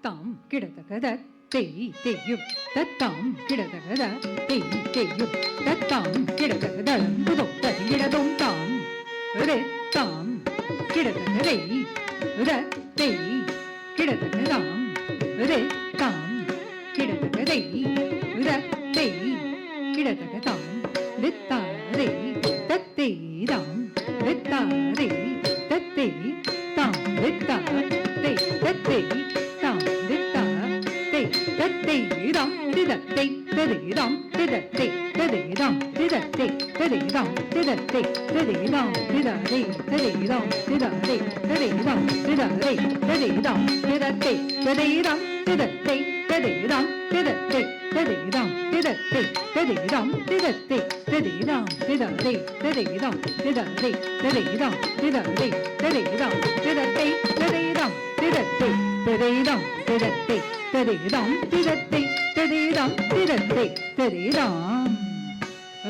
தத்தாம் கிடதகத தேய் தேயும் தத்தாம் கிடதகத தேய் தேயும் தத்தாம் கிடதகதளங்குதொம் ததிகிடதொம் தாம் தாம் கிடதகதை தேய் கிடதகதாம் தாம் கிடதகதை தேய் கிடதகதாம் வித்தாரே தத்தேதாம் வித்தாரே தத்தே தாம் வித்தா தே தத்தே தாம் வித்தா தே தத்தேதாம் திதத்தே ததேதாம் திதத்தே ததேதாம் திதத்தே ததேதாம் திதத்தே ததேதாம் திதரே ததேதாம் திதரே ததேதாம் திதரே ததேதாம் திதத்தே ததேதாம் திதத்தே ததேதாம் திதத்தே ததேதாம் திதத்தே ததேதாம் திதத்தே ததேதாம் திதரே ததேதாம் திதரே ததேதாம் திதரே ததேதாம் திதத்தே ததேதாம் திதத்தே ததேதாம் திதத்தே ததேதாம் திதத்தே ததேதாம் திதத்தே ததேதாம்